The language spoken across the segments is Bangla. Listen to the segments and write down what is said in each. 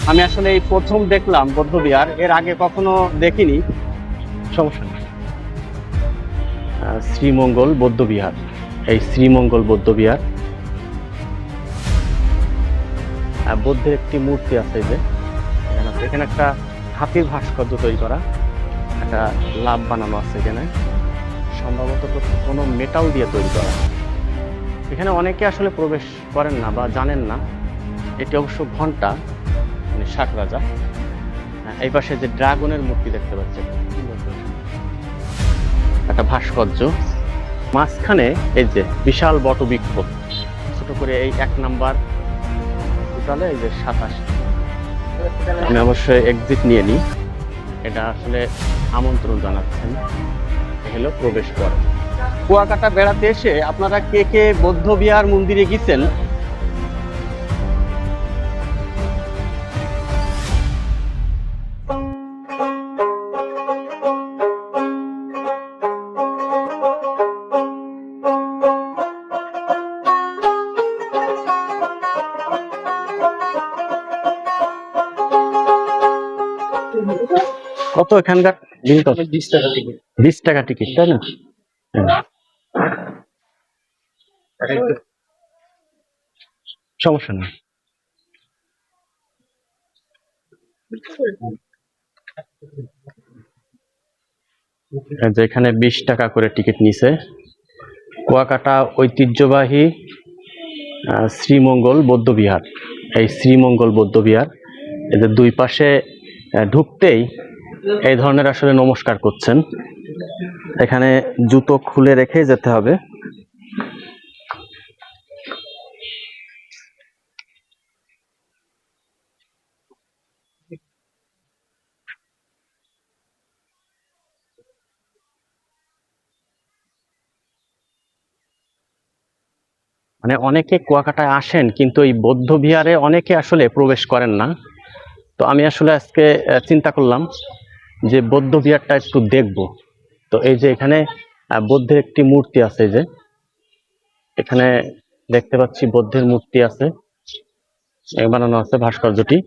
আমি আসলে এই প্রথম দেখলাম বৌদ্ধবিহার, এর আগে কখনো দেখিনি। সমস্যা নেই। শ্রীমঙ্গল বৌদ্ধবিহার, এই শ্রীমঙ্গল বৌদ্ধবিহার। বুদ্ধের একটি মূর্তি আছে, এই যে এখানে আছে। এখানে একটা হাতির ভাস্কর্য তৈরি করা, একটা লাভ বানানো আছে এখানে, সম্ভবত কোনো মেটাল দিয়ে তৈরি করা। এখানে অনেকে আসলে প্রবেশ করেন না বা জানেন না। এটি অবশ্য ঘন্টা, মানে শাক রাজা। এই পাশে যে ড্রাগনের মূর্তি দেখতে পাচ্ছেন, একটা ভাস্কর্য। মাঝখানে এই যে বিশাল বটবৃক্ষ, ছোট করে এই 1 নাম্বার টোটালে এই যে 27। আমি অবশ্যই এক্সিট নিয়ে নিই। এটা আসলে আমন্ত্রণ জানাচ্ছেন, হলো প্রবেশ পর। কুয়াকাটা বেড়াতে এসে আপনারা কে কে বৌদ্ধবিহার মন্দিরে গেছেন? কত এখানকার? 20 টাকা টিকিট। 20 টাকা টিকিট, তাই না? সমস্যা নেই। যেখানে 20 টাকা করে টিকিট নিছে। কুয়াকাটা ঐতিহ্যবাহী শ্রীমঙ্গল বৌদ্ধবিহার, এই শ্রীমঙ্গল বৌদ্ধবিহার। এদের দুই পাশে ঢুকতেই এই ধরনের আসলে নমস্কার করছেন। এখানে জুতো খুলে রেখে যেতে হবে। মানে অনেকে কুয়াকাটায় আসেন, কিন্তু এই বৌদ্ধ বিহারে অনেকে আসলে প্রবেশ করেন না। তো আমি আসলে আজকে চিন্তা করলাম যে বৌদ্ধ বিহারটা একটু দেখব। তো এই যে এখানে বুদ্ধের একটি মূর্তি আছে, যে এখানে দেখতে পাচ্ছি বুদ্ধের মূর্তি আছে, বানানো আছে ভাস্কর্যটি।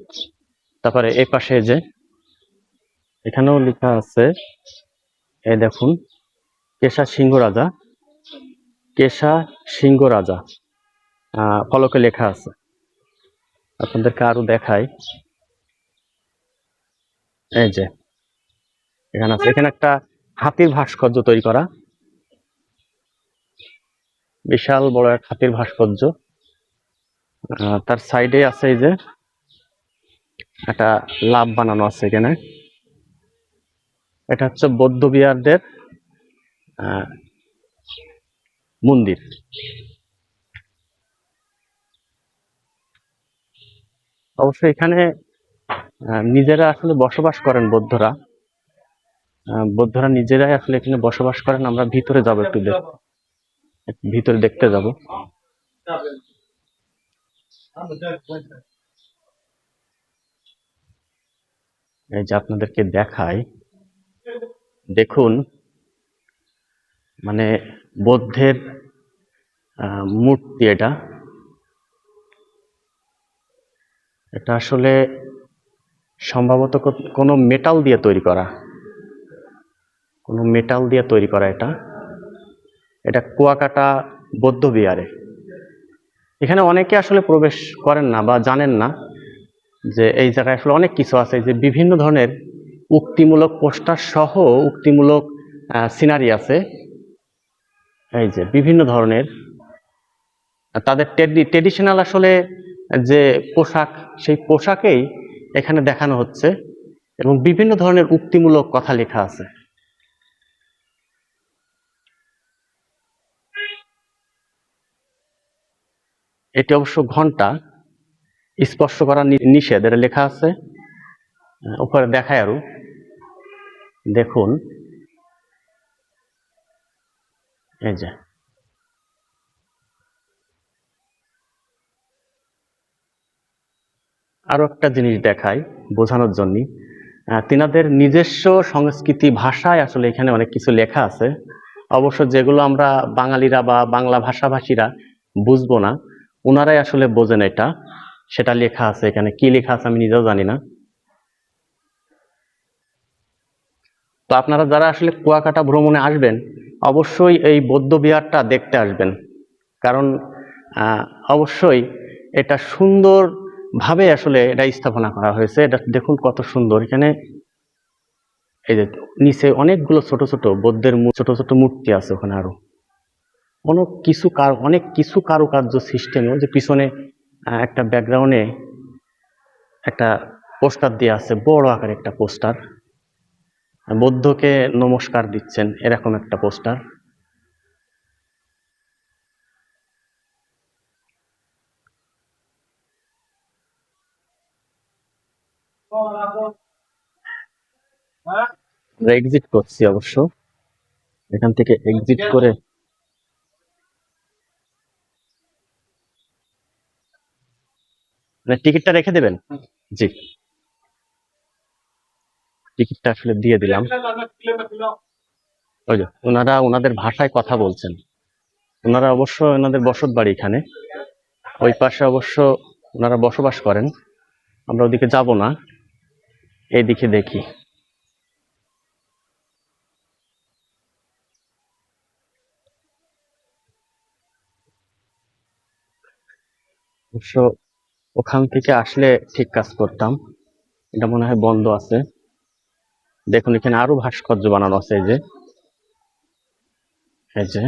তারপরে এই পাশে যে এখানেও লেখা আছে, এই দেখুন, কেশা সিংহ রাজা, কেশা সিংহ রাজা ফলকে লেখা আছে। আপনাদেরকে আরো দেখাই, এই যে এখানে আছে। এখানে একটা হাতির ভাস্কর্য তৈরি করা, বিশাল বড় এক হাতির ভাস্কর্য। তার সাইডে আছে এই যে একটা লাভ বানানো আছে এখানে। এটা হচ্ছে বৌদ্ধ বিহারদের মন্দির। অবশ্যই এখানে নিজেরা আসলে বসবাস করেন বৌদ্ধরা। বৌদ্ধরা নিজেরাই আসলে এখানে বসবাস করেন। আমরা ভিতরে যাব, একটু ভিতরে দেখতে যাব। এই যে আপনাদেরকে দেখাই, দেখুন, মানে বৌদ্ধের মূর্তি। এটা এটা আসলে সম্ভবত কোনো মেটাল দিয়ে তৈরি করা, কোনো মেটাল দিয়ে তৈরি করা। এটা এটা কুয়াকাটা বৌদ্ধ বিহারে। এখানে অনেকে আসলে প্রবেশ করেন না বা জানেন না যে এই জায়গায় আসলে অনেক কিছু আছে, যে বিভিন্ন ধরনের উক্তিমূলক পোস্টার সহ উক্তিমূলক সিনারি আছে। এই যে বিভিন্ন ধরনের তাদের ট্রেডিশনাল আসলে যে পোশাক, সেই পোশাকেই এখানে দেখানো হচ্ছে, এবং বিভিন্ন ধরনের উক্তিমূলক কথা লেখা আছে। এটি অবশ্য ঘন্টা, স্পর্শ করা নিষেধ, এটা লেখা আছে উপরে। দেখায় আরো, দেখুন, এই যে আরো একটা জিনিস দেখাই বোঝানোর জন্য। তিনাদের নিজস্ব সংস্কৃতি ভাষায় আসলে এখানে অনেক কিছু লেখা আছে। অবশ্য যেগুলো আমরা বাঙালিরা বা বাংলা ভাষাভাষীরা বুঝবো না, ওনারাই আসলে বোঝেন এটা। সেটা লেখা আছে এখানে। কি লেখা আছে আমি নিজেও জানি না। তো আপনারা যারা আসলে কুয়াকাটা ভ্রমণে আসবেন অবশ্যই এই বৌদ্ধ বিহারটা দেখতে আসবেন, কারণ অবশ্যই এটা সুন্দর ভাবে আসলে এটা স্থাপনা করা হয়েছে। এটা দেখুন কত সুন্দর। এখানে এই যে নিচে অনেকগুলো ছোট ছোট বৌদ্ধের ছোট ছোট মূর্তি আছে, ওখানে আরো অনেক কিছু কারুকার্য সিস্টেমে যে পিছনে একটা ব্যাকগ্রাউন্ডে একটা পোস্টার দিয়ে আছে, বড় আকারে একটা পোস্টার, বুদ্ধকে নমস্কার দিচ্ছেন এরকম একটা পোস্টার। আমরা এক্সিট করছি অবশ্য, এখান থেকে এক্সিট করে টিকিটটা রেখে দেবেন। জি, টিকিটটা আসলে দিয়ে দিলাম। ওই যে ওনারা ওনাদের ভাষায় কথা বলছেন। ওনারা অবশ্য ওনাদের বসত বাড়ি এখানে, ওই পাশে অবশ্য ওনারা বসবাস করেন। আমরা ওদিকে যাব না, এইদিকে দেখি। অবশ্য ওখান থেকে আসলে ঠিক কাজ করতাম। এটা মনে হয় বন্ধ আছে। দেখুন এখানে আরো ভাস্কর্য বানানো আছে। এই যে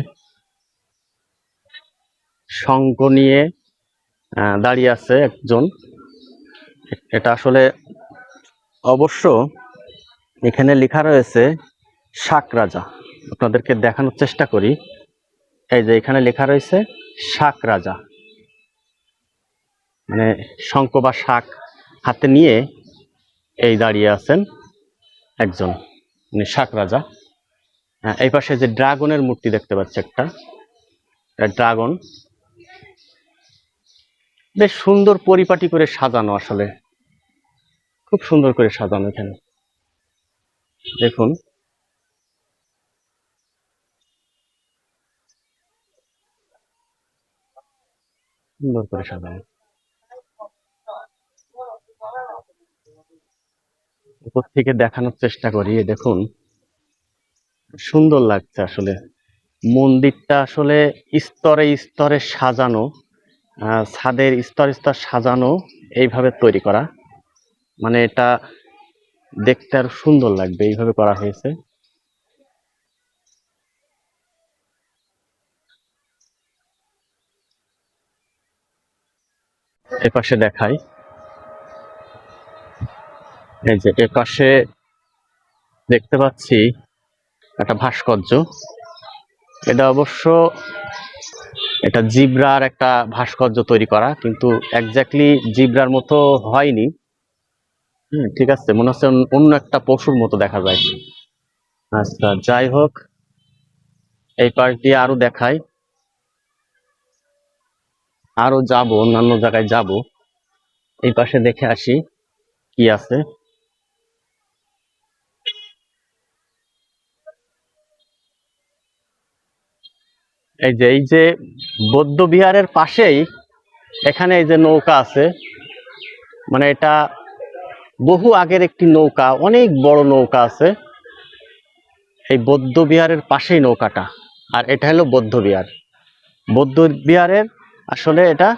শঙ্খ নিয়ে দাঁড়িয়ে আছে একজন। এটা আসলে অবশ্য এখানে লেখা রয়েছে শাক রাজা। আপনাদেরকে দেখানোর চেষ্টা করি। এই যে এখানে লেখা রয়েছে শাক রাজা, মানে শঙ্খ বা শাক হাতে নিয়ে এই দাঁড়িয়ে আছেন একজন, মানে শাক রাজা। এই পাশে যে ড্রাগনের মূর্তি দেখতে পাচ্ছি একটা, ড্রাগন বেশ সুন্দর পরিপাটি করে সাজানো, আসলে খুব সুন্দর করে সাজানো। এখানে দেখুন সুন্দর করে সাজানো। উপর থেকে দেখানোর চেষ্টা করি। দেখুন সুন্দর লাগছে আসলে মন্দিরটা, আসলে স্তরে স্তরে সাজানো, ছাদের স্তর স্তর সাজানো, এইভাবে তৈরি করা, মানে এটা দেখতে আরো সুন্দর লাগবে, এইভাবে করা হয়েছে। এপাশে দেখাই, এই যে এপাশে দেখতে পাচ্ছি একটা ভাস্কর্য। এটা অবশ্য এটা জিব্রার একটা ভাস্কর্য তৈরি করা, কিন্তু এক্স্যাক্টলি জিব্রার মতো হয়নি। ঠিক আছে, মনে হচ্ছে অন্য একটা পশুর মতো দেখা যায়। আচ্ছা যাই হোক, এই পাশ দিয়ে আরো দেখাই, আরো যাব, অন্যান্য জায়গায় যাব। এই পাশে দেখে আসি কি আছে। এই যে বৌদ্ধ বিহারের পাশেই এখানে এই যে নৌকা আছে, মানে এটা বহু আগের একটি নৌকা, অনেক বড় নৌকা আছে এই বৌদ্ধ বিহারের পাশেই নৌকাটা। আর এটা হলো বৌদ্ধ বিহার। বৌদ্ধ বিহারের আসলে এটা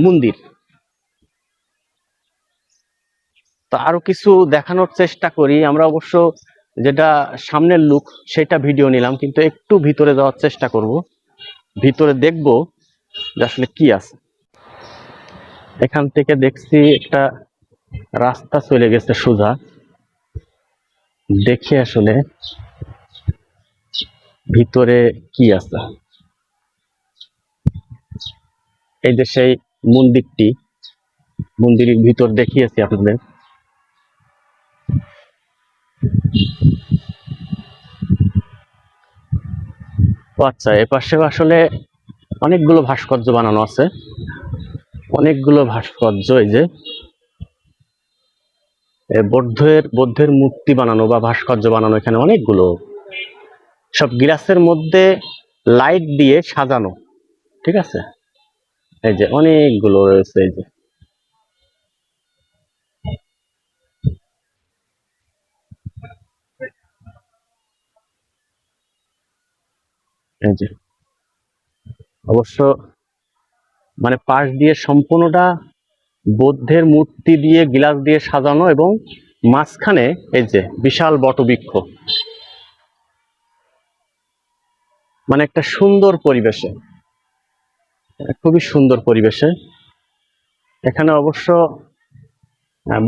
মন্দির। তো আরো কিছু দেখানোর চেষ্টা করি আমরা। অবশ্য যেটা সামনের লুক সেটা ভিডিও নিলাম, কিন্তু একটু ভিতরে যাওয়ার চেষ্টা করব, ভিতরে দেখব যে আসলে কি আছে। এখান থেকে দেখছি একটা রাস্তা চলে গেছে সোজা, দেখি আসলে ভিতরে কি আছে। এই যে সেই মন্দিরটি, মন্দিরের ভিতর দেখিয়েছি আপনাদের। ও আচ্ছা, এপাশেও আসলে অনেকগুলো ভাস্কর্য বানানো আছে, অনেকগুলো ভাস্কর্য। এই যে বৌদ্ধের মূর্তি বানানো বা ভাস্কর্য বানানো এখানে অনেকগুলো, সব গ্লাসের মধ্যে লাইট দিয়ে সাজানো। ঠিক আছে, এই যে অনেকগুলো রয়েছে। এই যে এই যে অবশ্য মানে পাশ দিয়ে সম্পূর্ণটা বৌদ্ধের মূর্তি দিয়ে গ্লাস দিয়ে সাজানো, এবং মাঝখানে এই যে বিশাল বটবৃক্ষ, মানে একটা সুন্দর পরিবেশে, খুবই সুন্দর পরিবেশে। এখানে অবশ্য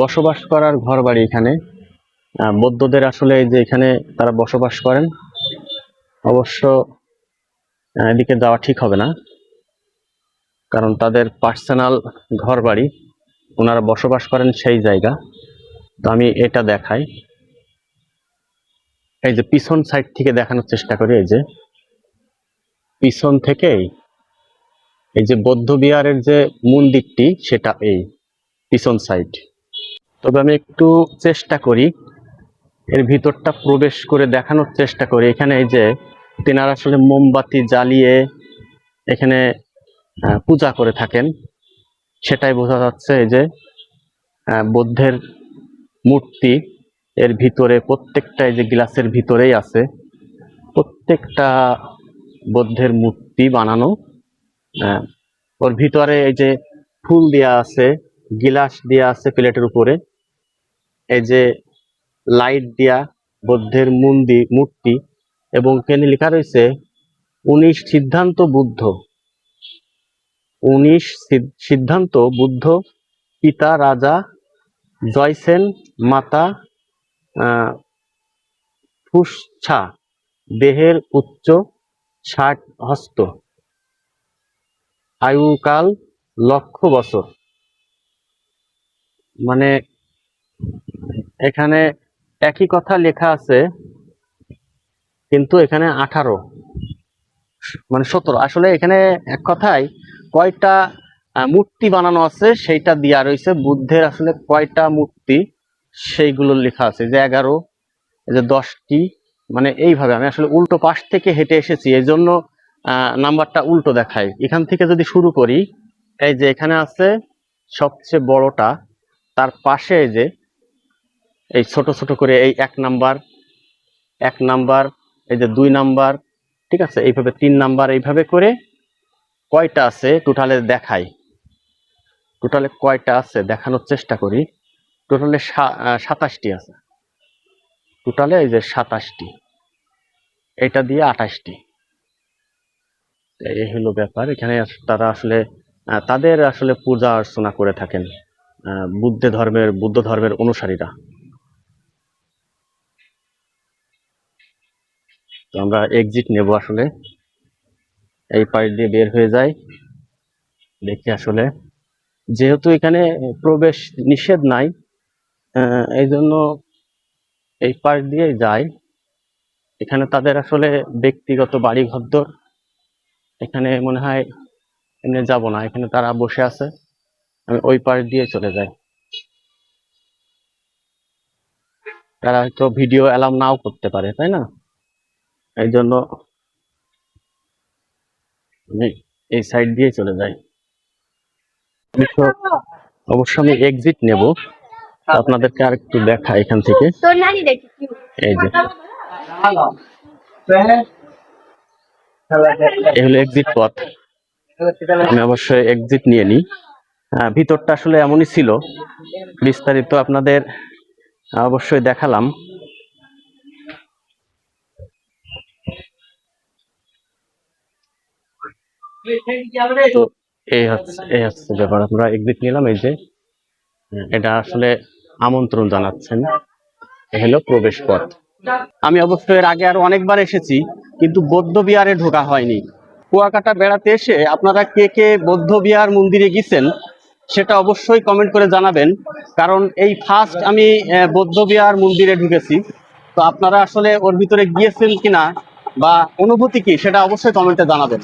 বসবাস করার ঘর বাড়ি, এখানে বৌদ্ধদের আসলে এই যে এখানে তারা বসবাস করেন। অবশ্য এদিকে যাওয়া ঠিক হবে না, কারণ তাদের পার্সোনাল ঘর বাড়ি, ওনারা বসবাস করেন সেই জায়গা। তো আমি এটা দেখাই, এই যে পিছন সাইড থেকে দেখানোর চেষ্টা করি। এই যে পিছন থেকেই এই যে বৌদ্ধ বিহারের যে মন্দিরটি, সেটা এই পিছন সাইড। তবে আমি একটু চেষ্টা করি এর ভিতরটা প্রবেশ করে দেখানোর চেষ্টা করি। এখানে এই যে তেনারা আসলে মোমবাতি জ্বালিয়ে এখানে পূজা করে থাকেন, সেটাই বোঝা যাচ্ছে। এই যে বৌদ্ধের মূর্তি এর ভিতরে প্রত্যেকটা এই যে গ্লাসের ভিতরেই আছে, প্রত্যেকটা বৌদ্ধের মূর্তি বানানো। ওর ভিতরে এই যে ফুল দেয়া আছে, গিলাস দেয়া আছে প্লেটের উপরে, এই যে লাইট দিয়া বৌদ্ধের মূর্তি, এবং কেন লেখা রয়েছে 19 সিদ্ধান্ত বুদ্ধ, 19 সিদ্ধান্ত বুদ্ধ, পিতা রাজা জয়সেন, মাতা ফুসছা, দেহের উচ্চ 60 হস্ত, আয়ুকাল 1,00,000 বছর। মানে এখানে একই কথা লেখা আছে, কিন্তু এখানে 18 মানে 17। আসলে এখানে এক কথায় কয়টা মূর্তি বানানো আছে সেইটা দেওয়া রয়েছে, বুদ্ধের আসলে কয়টা মূর্তি সেইগুলো লেখা আছে, যে 11, এই যে 10টি, মানে এইভাবে। আমি আসলে উল্টো পাশ থেকে হেঁটে এসেছি, এই জন্য নাম্বারটা উল্টো দেখায়। এখান থেকে যদি শুরু করি, এই যে এখানে আছে সবচেয়ে বড়টা, তার পাশে এই যে এই ছোট ছোট করে এই 1 নাম্বার, এই যে 2 নাম্বার, ঠিক আছে, এইভাবে 3 নাম্বার, এইভাবে করে কয়টা আছে টোটালে দেখাই। টোটালে কয়টা আছে দেখানোর চেষ্টা করি। টোটালে 27টি আছে, টোটালে এই যে 27টি, এটা দিয়ে 28টি। এই হলো ব্যাপার। এখানে তারা আসলে তাদের আসলে পূজা অর্চনা করে থাকেন বুদ্ধ ধর্মের অনুসারীরা। তো আমরা এক্সিট নেব, আসলে এই পাশ দিয়ে বের হয়ে যাই। দেখি আসলে যেহেতু এখানে প্রবেশ নিষেধ নাই, এই জন্য এই পাশ দিয়ে যাই। এখানে তাদের আসলে ব্যক্তিগত বাড়ি ঘরদর, এখানে মনে হয় এমনি যাব না, এখানে তারা বসে আছে, আমি ওই পাশ দিয়ে চলে যাই। তারা হয়তো ভিডিও অ্যালাউ নাও করতে পারে, তাই না? এই জন্য আমি এই সাইড দিয়ে চলে যাই। অবশ্য আমি এক্সিট নেব, আপনাদেরকে আর একটু দেখা এখান থেকে। এই যে এই হলো এক্সিট পথ, আমি অবশ্যই এক্সিট নিয়ে নিই। ভিতরটা আসলে এমনই ছিল, বিস্তারিত আপনাদের অবশ্যই দেখালাম। তো এই হচ্ছে ব্যাপার, আমরা এক্সিট নিলাম। এই যে এটা আসলে আমন্ত্রণ জানাচ্ছেন, এই হলো প্রবেশ পথ। আমি অবশ্য এর আগে আরো অনেকবার এসেছি, কিন্তু বৌদ্ধ বিহারে ঢোকা হয়নি। কুয়াকাটা বেড়াতে এসে আপনারা কে কে বৌদ্ধ বিহার মন্দিরে গেছেন সেটা অবশ্যই কমেন্ট করে জানাবেন, কারণ এই ফার্স্ট আমি বৌদ্ধ বিহার মন্দিরে ঢুকেছি। তো আপনারা আসলে ওর ভিতরে গিয়েছেন কিনা বা অনুভূতি কি, সেটা অবশ্যই কমেন্টে জানাবেন।